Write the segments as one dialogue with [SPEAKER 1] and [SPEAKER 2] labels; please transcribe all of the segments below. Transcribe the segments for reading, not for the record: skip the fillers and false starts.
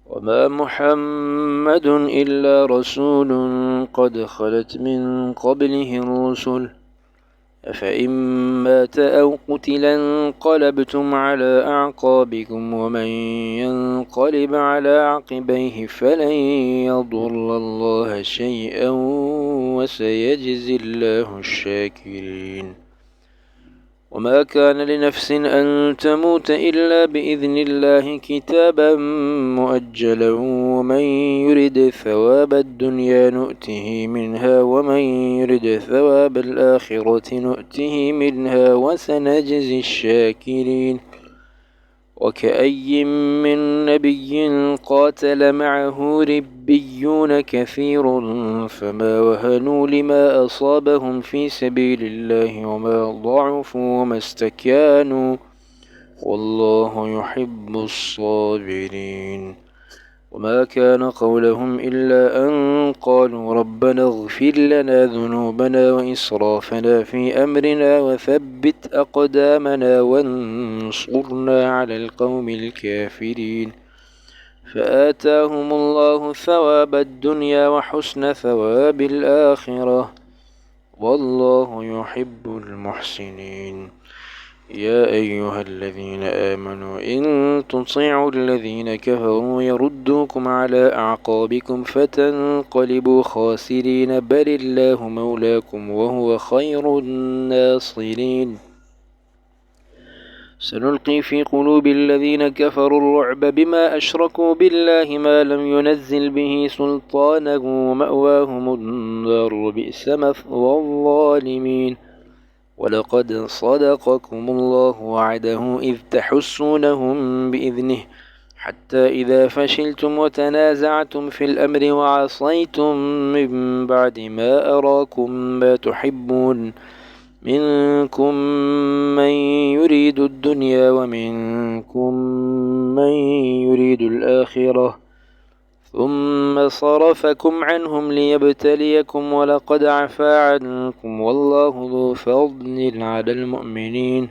[SPEAKER 1] وما محمد إلا رسول قد خلت من قبله الرسل أفإن مات أو قتل انقلبتم على أعقابكم ومن ينقلب على عقبيه فلن يضر الله شيئا وسيجزي الله الشاكرين. وما كان لنفس أن تموت إلا بإذن الله كتابا مؤجلا ومن يرد ثواب الدنيا نؤته منها ومن يرد ثواب الآخرة نؤته منها وسنجزي الشاكرين. وكأي من نبي قاتل معه ربيون كثير فما وهنوا لما أصابهم في سبيل الله وما ضعفوا وما استكانوا والله يحب الصابرين. وما كان قولهم إلا أن قالوا ربنا اغفر لنا ذنوبنا وإسرافنا في أمرنا وثبت أقدامنا وانصرنا على القوم الكافرين. فآتاهم الله ثواب الدنيا وحسن ثواب الآخرة والله يحب المحسنين. يا أيها الذين آمنوا إن تطيعوا الذين كفروا يردوكم على أعقابكم فتنقلبوا خاسرين بل الله مولاكم وهو خير الناصرين. سنلقي في قلوب الذين كفروا الرعب بما أشركوا بالله ما لم ينزل به سلطانا ومأواهم النار وبئس مثوى الظالمين. ولقد صدقكم الله وعده إذ تحسونهم بإذنه حتى إذا فشلتم وتنازعتم في الأمر وعصيتم من بعد ما أراكم ما تحبون منكم من يريد الدنيا ومنكم من يريد الآخرة ثم صرفكم عنهم ليبتليكم ولقد عفا عنكم والله ذو فضل على المؤمنين.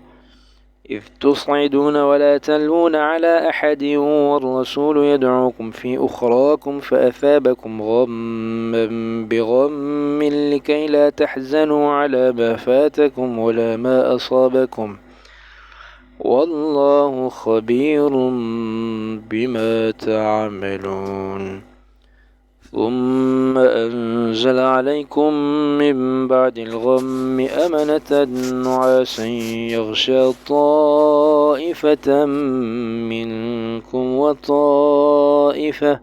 [SPEAKER 1] إذ تصعدون ولا تلوون على أحد والرسول يدعوكم في أخراكم فأثابكم غما بغم لكي لا تحزنوا على ما فاتكم ولا ما أصابكم والله خبير بما تعملون. ثم أنزل عليكم من بعد الغم أمنة نعاسا يغشى طائفة منكم وطائفة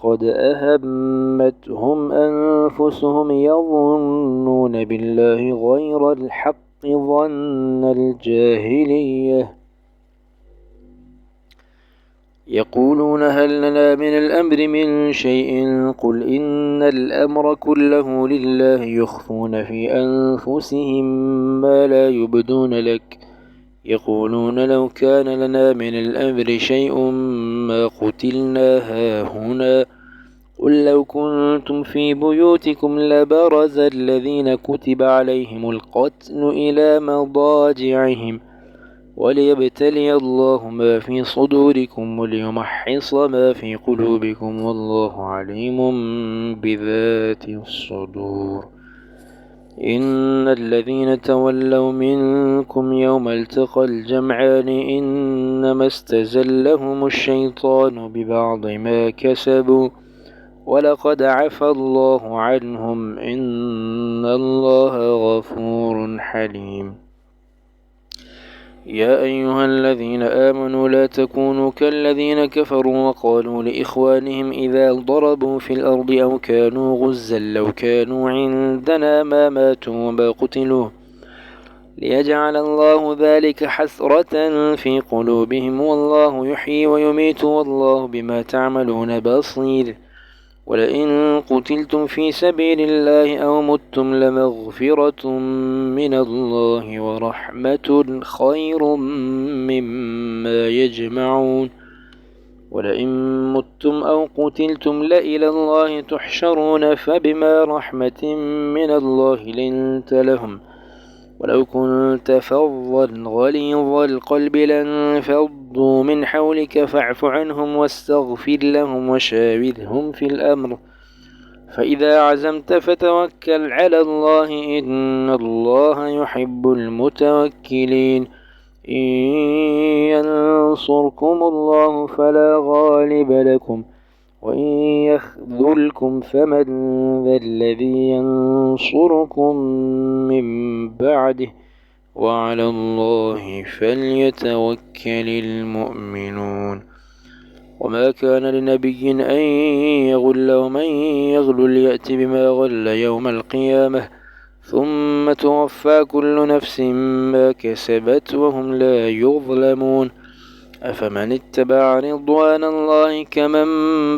[SPEAKER 1] قد أهمتهم أنفسهم يظنون بالله غير الحق ظن الجاهلية يقولون هل لنا من الأمر من شيء قل إن الأمر كله لله يخفون في أنفسهم ما لا يبدون لك يقولون لو كان لنا من الأمر شيء ما قتلنا هاهنا قل لو كنتم في بيوتكم لبرز الذين كتب عليهم القتل إلى مضاجعهم وليبتلي الله ما في صدوركم وليمحص ما في قلوبكم والله عليم بذات الصدور. إن الذين تولوا منكم يوم التقى الجمعان إنما استزلهم الشيطان ببعض ما كسبوا ولقد عفا الله عنهم إن الله غفور حليم. يا أيها الذين آمنوا لا تكونوا كالذين كفروا وقالوا لإخوانهم إذا ضربوا في الأرض أو كانوا غزا لو كانوا عندنا ما ماتوا وما قتلوا ليجعل الله ذلك حسرة في قلوبهم والله يحيي ويميت والله بما تعملون بصير. ولئن قتلتم في سبيل الله أو متم لمغفرة من الله ورحمة خير مما يجمعون. ولئن متم أو قتلتم لإلى الله تحشرون فبما رحمة من الله لنت لهم ولو كنت فظا غليظ القلب لانفضوا من حولك فاعف عنهم واستغفر لهم وشاورهم في الأمر فإذا عزمت فتوكل على الله إن الله يحب المتوكلين إن ينصركم الله فلا غالب لكم وإن يخذلكم فمن ذا الذي ينصركم من بعده وعلى الله فليتوكل المؤمنون وما كان لنبي أن يغل ومن يغل ليأتي بما غل يوم القيامة ثم توفى كل نفس ما كسبت وهم لا يظلمون أفمن اتبع رضوان الله كمن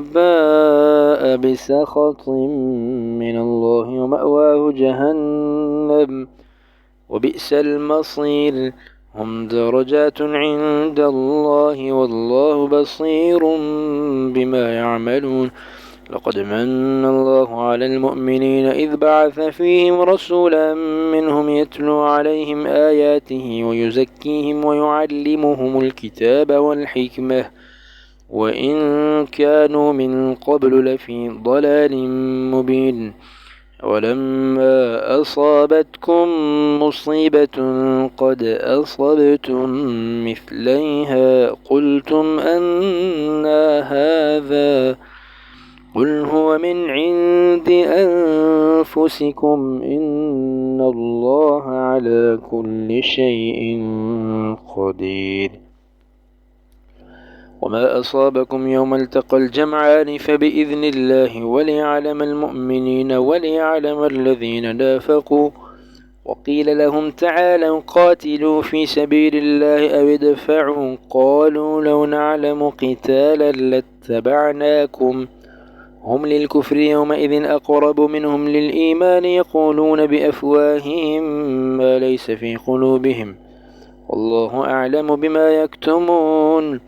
[SPEAKER 1] باء بسخط من الله ومأواه جهنم وبئس المصير هم درجات عند الله والله بصير بما يعملون لقد من الله على المؤمنين إذ بعث فيهم رسولا منهم يتلو عليهم آياته ويزكيهم ويعلمهم الكتاب والحكمة وإن كانوا من قبل لفي ضلال مبين ولما أصابتكم مصيبة قد أصبتم مثليها قلتم أنى هذا قل هو من عند أنفسكم إن الله على كل شيء قدير وما أصابكم يوم التقى الجمعان فبإذن الله وليعلم المؤمنين وليعلم الذين نافقوا وقيل لهم تعالوا قاتلوا في سبيل الله أو ادفعوا قالوا لو نعلم قتالا لاتبعناكم هم للكفر يومئذ أقرب منهم للإيمان يقولون بأفواههم ما ليس في قلوبهم والله أعلم بما يكتمون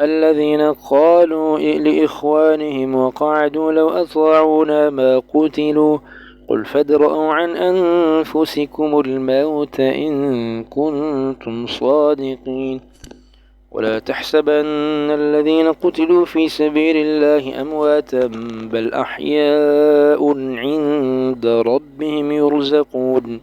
[SPEAKER 1] الذين قالوا لإخوانهم وقعدوا لو أطاعونا ما قتلوا قل فادرءوا عن أنفسكم الموت إن كنتم صادقين ولا تحسبن الذين قتلوا في سبيل الله أمواتا بل أحياء عند ربهم يرزقون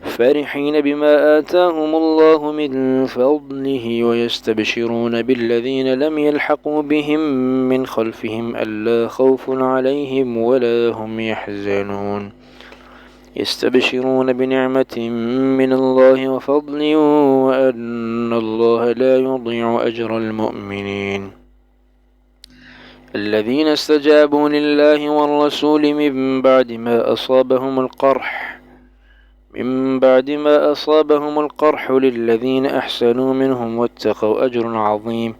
[SPEAKER 1] فرحين بما آتاهم الله من فضله ويستبشرون بالذين لم يلحقوا بهم من خلفهم ألا خوف عليهم ولا هم يحزنون يستبشرون بنعمة من الله وفضل وأن الله لا يضيع أجر المؤمنين الذين استجابوا لله والرسول من بعد ما أصابهم القرح للذين أحسنوا منهم واتقوا أجر عظيم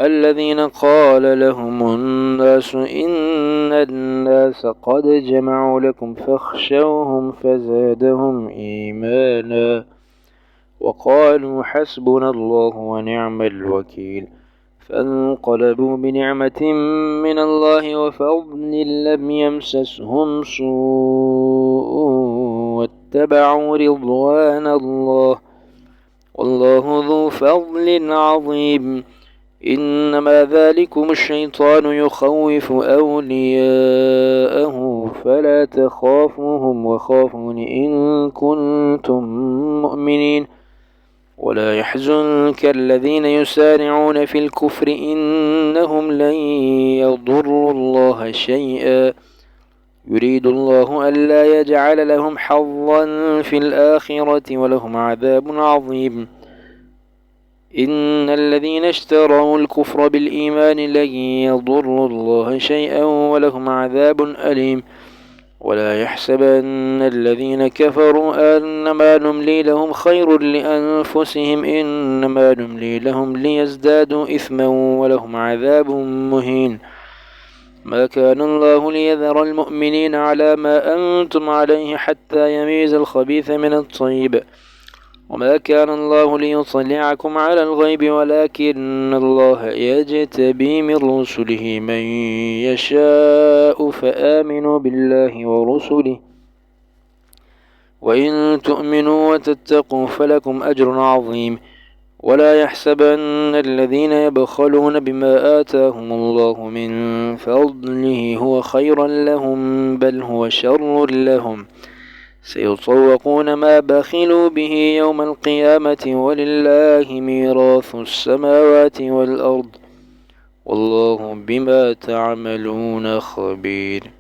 [SPEAKER 1] الذين قال لهم الناس إن الناس قد جمعوا لكم فاخشوهم فزادهم إيمانا وقالوا حسبنا الله ونعم الوكيل فانقلبوا بنعمة من الله وفضل لم يمسسهم سوء واتبعوا رضوان الله والله ذو فضل عظيم إنما ذلكم الشيطان يخوف أولياءه فلا تخافوهم وخافون إن كنتم مؤمنين ولا يحزنك الذين يسارعون في الكفر إنهم لن يضروا الله شيئا يريد الله ألا يجعل لهم حظا في الآخرة ولهم عذاب عظيم إن الذين اشتروا الكفر بالإيمان لن يضروا الله شيئا ولهم عذاب أليم ولا يحسبن الذين كفروا أنما نملي لهم خير لأنفسهم إنما نملي لهم ليزدادوا إثما ولهم عذاب مهين ما كان الله ليذر المؤمنين على ما أنتم عليه حتى يميز الخبيث من الطيب وما كان الله ليطلعكم على الغيب ولكن الله يجتبي من رسله من يشاء فآمنوا بالله ورسله وإن تؤمنوا وتتقوا فلكم أجر عظيم. ولا يحسبن الذين يبخلون بما آتاهم الله من فضله هو خيرا لهم بل هو شر لهم، سيطوقون ما بخلوا به يوم القيامة ولله ميراث السماوات والأرض والله بما تعملون خبير.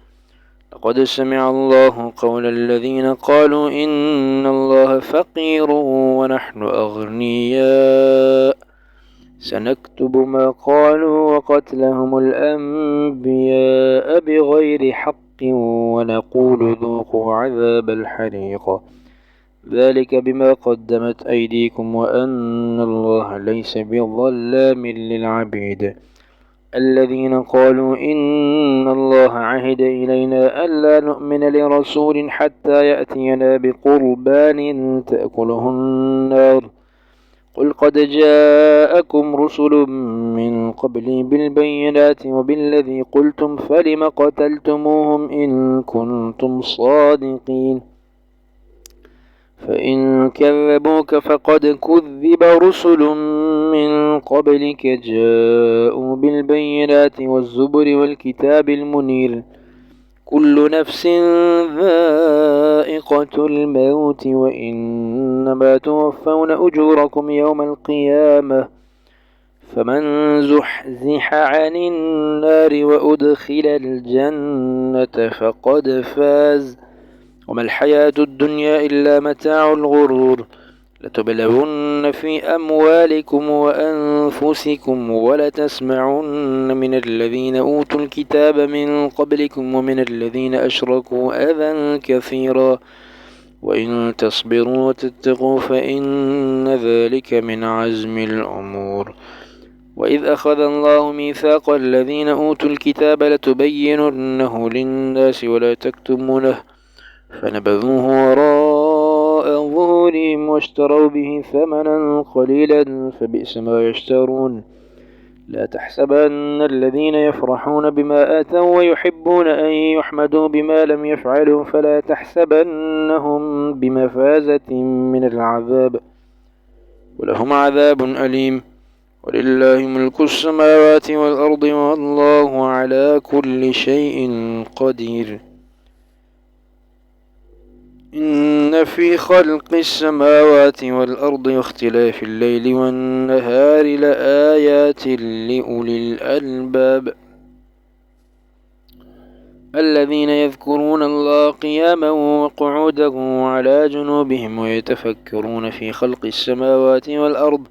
[SPEAKER 1] لقد سمع الله قول الذين قالوا إن الله فقير ونحن أغنياء سنكتب ما قالوا وقتلهم الأنبياء بغير حق ونقول ذوقوا عذاب الحريق ذلك بما قدمت أيديكم وأن الله ليس بظلام للعبيد. الذين قالوا إن الله عهد إلينا ألا نؤمن لرسول حتى يأتينا بقربان تأكله النار قل قد جاءكم رسل من قبلي بالبينات وبالذي قلتم فلم قتلتموهم إن كنتم صادقين. فإن كذبوك فقد كذب رسل من قبلك جاءوا بالبينات والزبر والكتاب المنير كل نفس ذائقة الموت وإنما توفون أجوركم يوم القيامة فمن زحزح عن النار وأدخل الجنة فقد فاز وما الحياة الدنيا إلا متاع الغرور. لتبلغن في أموالكم وأنفسكم ولتسمعن من الذين أوتوا الكتاب من قبلكم ومن الذين أشركوا أذى كثيرا وإن تصبروا وتتقوا فإن ذلك من عزم الأمور. وإذ أخذ الله ميثاق الذين أوتوا الكتاب لتبيننه للناس ولا تكتمونه فنبذوه وراء ظهورهم واشتروا به ثمنا قليلا فبئس ما يشترون. لا تحسبن الذين يفرحون بما آتوا ويحبون أن يحمدوا بما لم يفعلوا فلا تحسبنهم بمفازة من العذاب ولهم عذاب أليم. ولله ملك السماوات والأرض والله على كل شيء قدير. إن في خلق السماوات والأرض واختلاف الليل والنهار لآيات لأولي الألباب الذين يذكرون الله قياما وقعودا وعلى جنوبهم ويتفكرون في خلق السماوات والأرض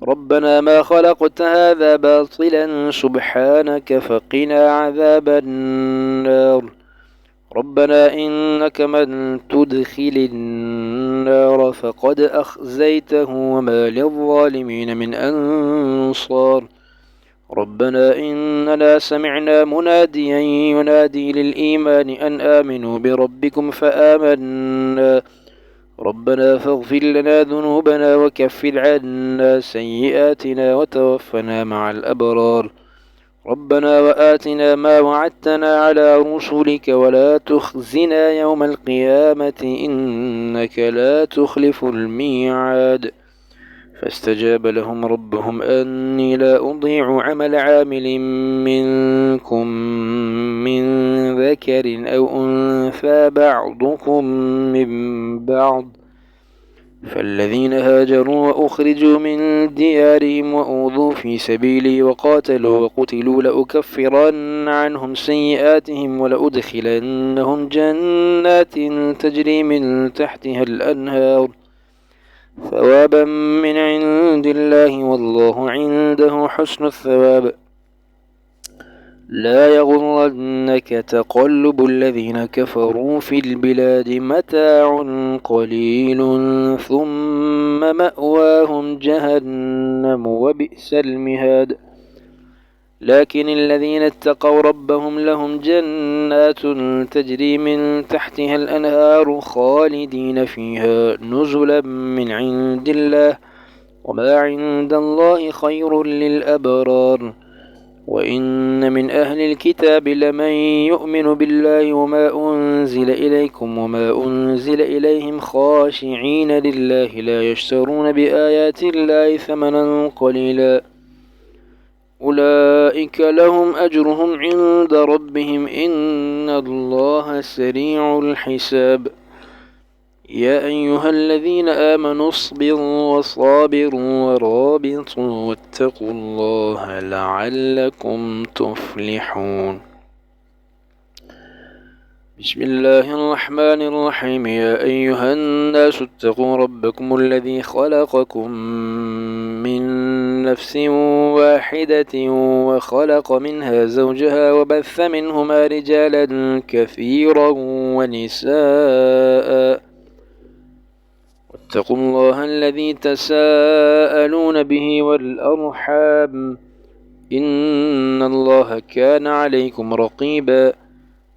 [SPEAKER 1] ربنا ما خلقت هذا باطلا سبحانك فقنا عذاب النار. ربنا إنك من تدخل النار فقد أخزيته وما للظالمين من أنصار. ربنا إننا سمعنا مناديا ينادي للإيمان أن آمنوا بربكم فآمنا ربنا فاغفر لنا ذنوبنا وكفر عنا سيئاتنا وتوفنا مع الأبرار. ربنا وآتنا ما وعدتنا على رسلك ولا تخزنا يوم القيامة إنك لا تخلف الميعاد. فاستجاب لهم ربهم أني لا أضيع عمل عامل منكم من ذكر أو أنثى بعضكم من بعض فالذين هاجروا وأخرجوا من ديارهم وأوذوا في سبيلي وقاتلوا وقتلوا لأكفرن عنهم سيئاتهم ولأدخلنهم جنات تجري من تحتها الأنهار ثوابا من عند الله والله عنده حسن الثواب. لا يغرنك تقلب الذين كفروا في البلاد متاع قليل ثم مأواهم جهنم وبئس المهاد. لكن الذين اتقوا ربهم لهم جنات تجري من تحتها الأنهار خالدين فيها نزلا من عند الله وما عند الله خير للأبرار. وإن من أهل الكتاب لمن يؤمن بالله وما أنزل إليكم وما أنزل إليهم خاشعين لله لا يشترون بآيات الله ثمنا قليلا أولئك لهم أجرهم عند ربهم إن الله سريع الحساب يا أيها الذين آمنوا اصبروا وصابروا ورابطوا واتقوا الله لعلكم تفلحون بسم الله الرحمن الرحيم يا أيها الناس اتقوا ربكم الذي خلقكم من نفس واحدة وخلق منها زوجها وبث منهما رجالا كثيرا ونساء واتقوا الله الذي تساءلون به والأرحام إن الله كان عليكم رقيبا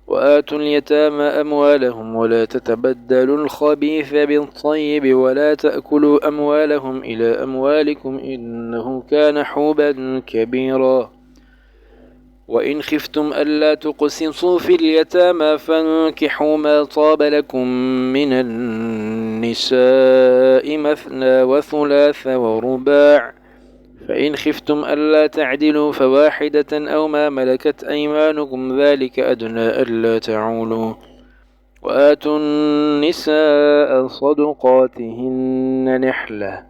[SPEAKER 1] وآتوا اليتامى أموالهم ولا تتبدلوا الخبيث بالطيب ولا تأكلوا أموالهم إلى أموالكم إنه كان حوبا كبيرا وإن خفتم ألا تقسطوا في اليتامى فانكحوا ما طاب لكم من النساء مثنى وثلاث ورباع فإن خفتم ألا تعدلوا فواحدة أو ما ملكت أيمانكم ذلك أدنى ألا تعولوا وآتوا النساء صدقاتهن نحلة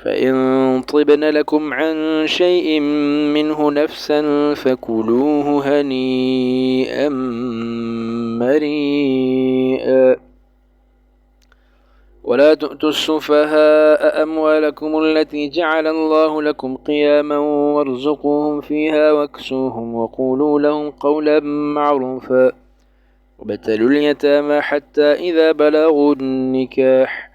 [SPEAKER 1] فإن طبن لكم عن شيء منه نفسا فكلوه هنيئا مريئا ولا تؤتوا السفهاء أموالكم التي جعل الله لكم قياما وارزقوهم فيها واكسوهم وقولوا لهم قولا معروفا وابتلوا اليتامى حتى إذا بلغوا النكاح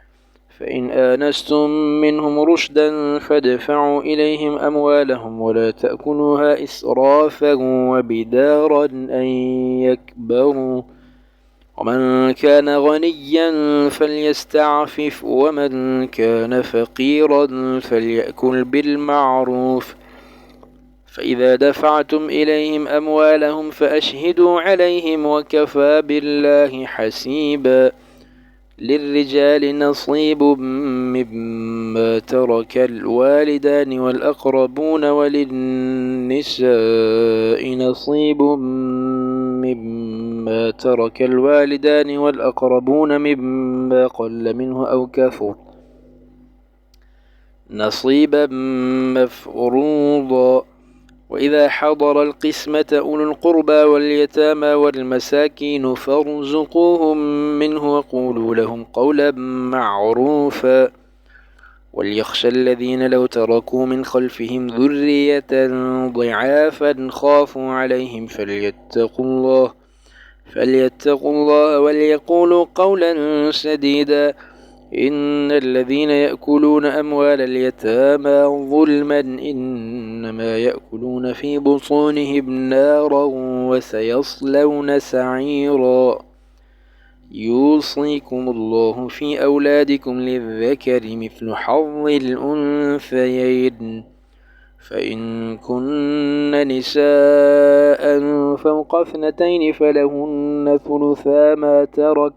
[SPEAKER 1] فإن آنستم منهم رشدا فادفعوا إليهم أموالهم ولا تأكلوها إسرافا وبدارا أن يكبروا ومن كان غنيا فليستعفف ومن كان فقيرا فليأكل بالمعروف فإذا دفعتم إليهم أموالهم فأشهدوا عليهم وكفى بالله حسيبا للرجال نصيب مما ترك الوالدان والأقربون وللنساء نصيب مما ترك الوالدان والأقربون مما قل منه أو كثر نصيبا مفروضا وإذا حضر القسمة أولو القربى واليتامى والمساكين فارزقوهم منه وقولوا لهم قولا معروفا وليخشى الذين لو تركوا من خلفهم ذرية ضعافا خافوا عليهم فليتقوا الله وليقولوا قولا سديدا إن الذين يأكلون أموال اليتامى ظلما إنما يأكلون في بطونهم نارا وسيصلون سعيرا يوصيكم الله في أولادكم للذكر مثل حظ الأنثيين فإن كن نساء فوق 2 فلهن ثلثا ما ترك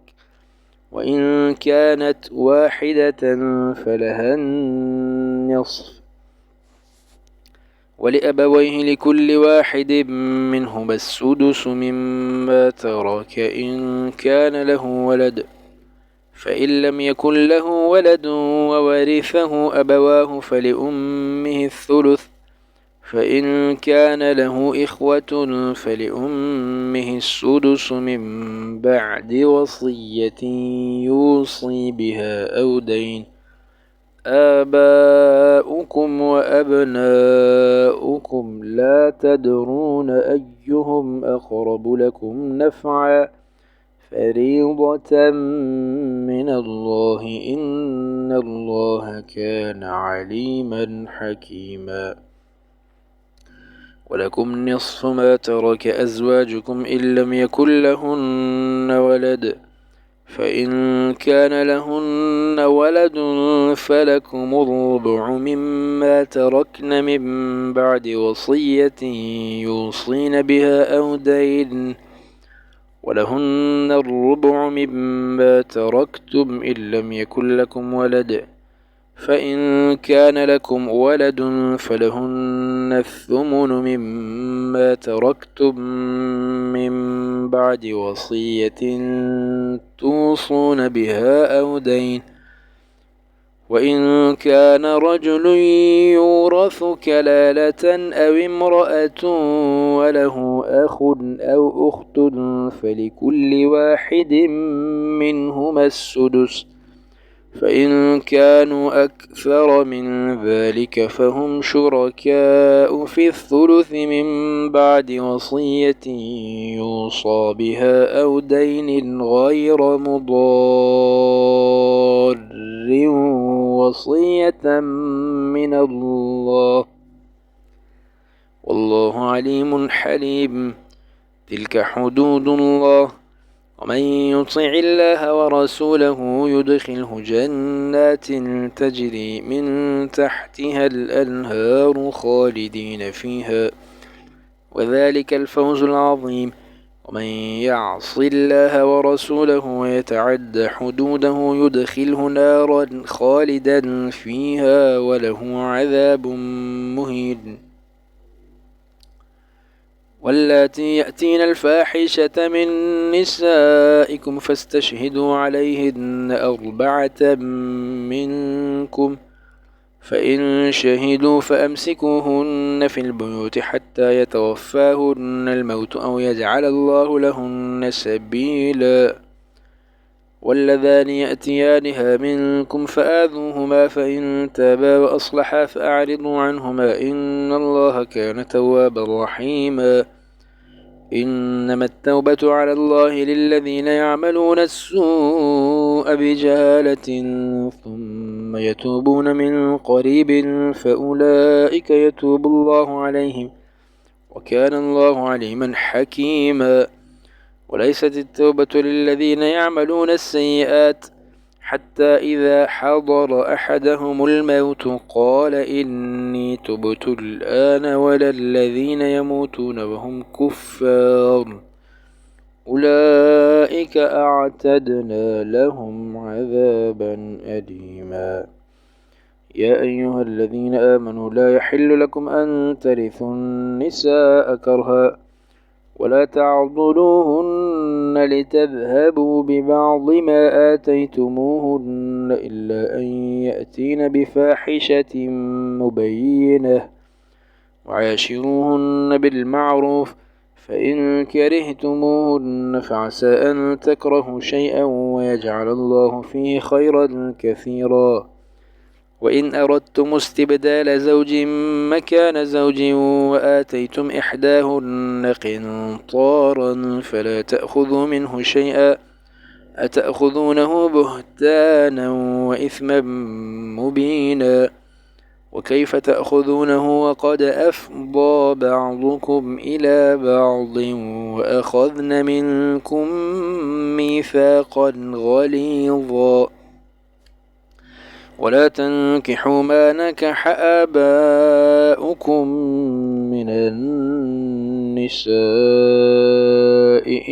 [SPEAKER 1] وإن كانت واحدة فلها النصف ولأبويه لكل واحد منهما السدس مما ترك إن كان له ولد فإن لم يكن له ولد وورثه أبواه فلأمه الثلث فإن كان له إخوة فلأمه السدس من بعد وصية يوصي بها أو دين آباؤكم وأبناؤكم لا تدرون أيهم أقرب لكم نفعا فريضة من الله إن الله كان عليما حكيما ولكم نصف ما ترك أزواجكم إن لم يكن لهن ولد فإن كان لهن ولد فلكم الربع مما تركن من بعد وصية يوصين بها أو دين ولهن الربع مما تركتم إن لم يكن لكم ولد فإن كان لكم ولد فلهن الثمن مما تركتم من بعد وصية توصون بها أو دين وإن كان رجل يورث كلالة أو امرأة وله أخ أو أخت فلكل واحد منهما السدس فإن كانوا أكثر من ذلك فهم شركاء في الثلث من بعد وصية يوصى بها أو دين غير مضار وصية من الله والله عليم حليم تلك حدود الله ومن يطع الله ورسوله يدخله جنات تجري من تحتها الأنهار خالدين فيها وذلك الفوز العظيم ومن يعص الله ورسوله ويتعد حدوده يدخله نارا خالدا فيها وله عذاب مهين واللاتي يأتين الفاحشة من نسائكم فاستشهدوا عليهن 4 منكم فإن شهدوا فأمسكوهن في البيوت حتى يتوفاهن الموت أو يجعل الله لهن سبيلا واللذان يأتيانها منكم فآذوهما فإن تابا وأصلحا فأعرضوا عنهما إن الله كان توابا رحيما إنما التوبة على الله للذين يعملون السوء بجهالة ثم يتوبون من قريب فأولئك يتوب الله عليهم وكان الله عليما حكيما وليست التوبة للذين يعملون السيئات حتى إذا حضر أحدهم الموت قال إني تبت الآن ولا الذين يموتون وهم كفار أولئك أعتدنا لهم عذابا أليما يا أيها الذين آمنوا لا يحل لكم أن ترثوا النساء كرها ولا تعضلوهن لتذهبوا ببعض ما آتيتموهن إلا أن يأتين بفاحشة مبينة وعاشروهن بالمعروف فإن كرهتموهن فعسى أن تكرهوا شيئا ويجعل الله فيه خيرا كثيرا وإن أردتم استبدال زوج مكان زوج وآتيتم إحداهن قنطارا فلا تأخذوا منه شيئا أتأخذونه بهتانا وإثما مبينا وكيف تأخذونه وقد أفضى بعضكم إلى بعض وأخذن منكم ميثاقا غليظا ولا تنكحوا ما نكح آباؤكم من النساء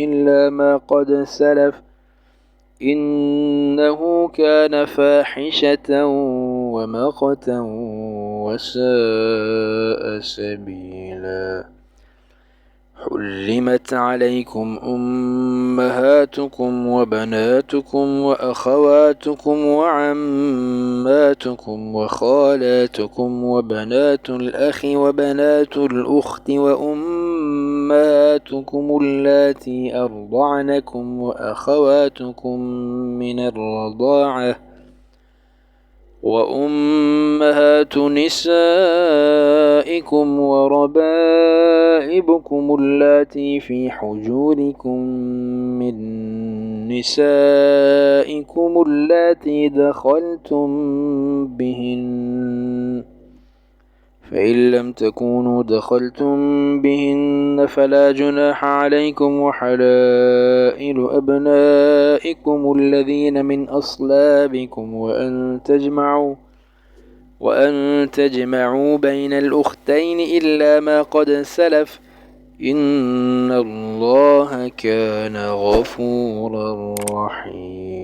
[SPEAKER 1] إلا ما قد سلف إنه كان فاحشة ومقتا وساء سبيلا حرمت عليكم أمهاتكم وبناتكم وأخواتكم وعماتكم وخالاتكم وبنات الأخ وبنات الأخت وأمهاتكم اللاتي أرضعنكم وأخواتكم من الرضاعة وأمهات نسائكم وربائبكم اللاتي في حجوركم من نسائكم اللاتي دخلتم بهن فإن لم تكونوا دخلتم بهن فلا جناح عليكم وحلائل أبنائكم الذين من أصلابكم وأن تجمعوا بين الأختين إلا ما قد سلف إن الله كان غفورا رحيما.